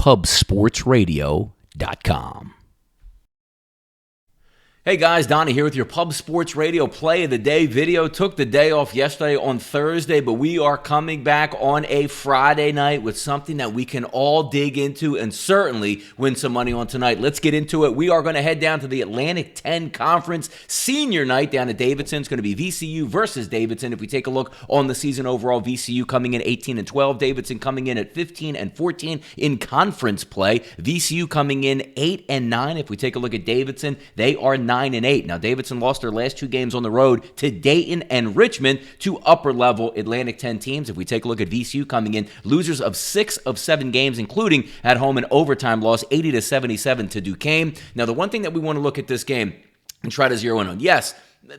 pubsportsradio.com. Hey guys, Donnie here with your Pub Sports Radio Play of the Day video. Took the day off yesterday on Thursday, but we are coming back on a Friday night with something that we can all dig into and certainly win some money on tonight. Let's get into it. We are going to head down to the Atlantic 10 Conference Senior Night down at Davidson. It's going to be VCU versus Davidson. If we take a look on the season overall, VCU coming in 18-12, Davidson coming in at 15-14 in conference play. VCU coming in 8-9. If we take a look at Davidson, they are 9-8. Now, Davidson lost their last two games on the road to Dayton and Richmond, two upper-level Atlantic 10 teams. If we take a look at VCU coming in, losers of 6 of 7 games, including at home an overtime loss, 80-77 to Duquesne. Now, the one thing that we want to look at this game and try to zero in on, yes,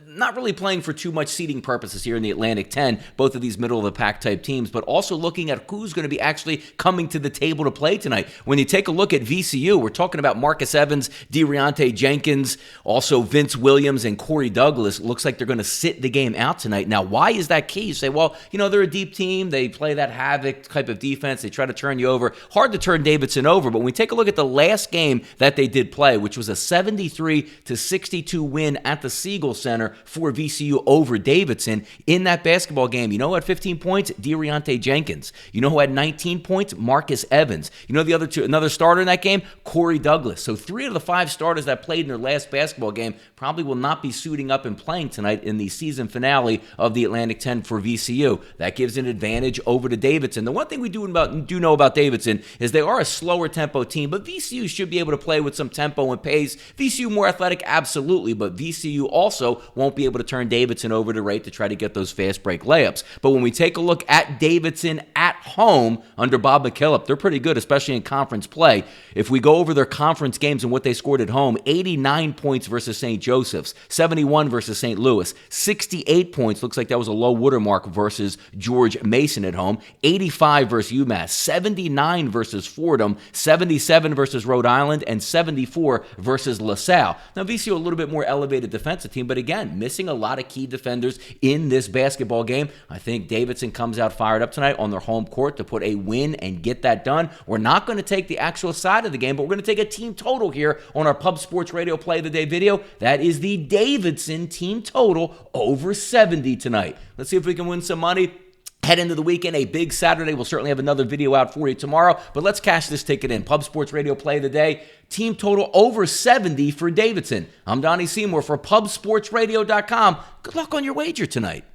not really playing for too much seeding purposes here in the Atlantic 10, both of these middle-of-the-pack type teams, but also looking at who's going to be actually coming to the table to play tonight. When you take a look at VCU, we're talking about Marcus Evans, De'Riante Jenkins, also Vince Williams and Corey Douglas. Looks like they're going to sit the game out tonight. Now, why is that key? You say, well, they're a deep team. They play that havoc type of defense. They try to turn you over. Hard to turn Davidson over, but when we take a look at the last game that they did play, which was a 73-62 win at the Siegel Center for VCU over Davidson. In that basketball game, you know who had 15 points? De'Riante Jenkins. You know who had 19 points? Marcus Evans. You know the other two, another starter in that game? Corey Douglas. So 3 of the 5 starters that played in their last basketball game probably will not be suiting up and playing tonight in the season finale of the Atlantic 10 for VCU. That gives an advantage over to Davidson. The one thing we do know about Davidson is they are a slower tempo team, but VCU should be able to play with some tempo and pace. VCU more athletic, absolutely, but VCU also won't be able to turn Davidson over to rate to try to get those fast break layups. But when we take a look at Davidson at home under Bob McKillop, they're pretty good, especially in conference play. If we go over their conference games and what they scored at home, 89 points versus St. Joseph's, 71 versus St. Louis, 68 points, looks like that was a low watermark versus George Mason at home, 85 versus UMass, 79 versus Fordham, 77 versus Rhode Island, and 74 versus LaSalle. Now, VCU a little bit more elevated defensive team, but again, missing a lot of key defenders in this basketball game. I think Davidson comes out fired up tonight on their home court to put a win and get that done. We're not going to take the actual side of the game, but we're going to take a team total here on our Pub Sports Radio Play of the Day video. That is the Davidson team total over 70 tonight. Let's see if we can win some money. Head into the weekend, a big Saturday. We'll certainly have another video out for you tomorrow, but let's cash this ticket in. Pub Sports Radio Play of the Day, team total over 70 for Davidson. I'm Donnie Seymour for PubSportsRadio.com. Good luck on your wager tonight.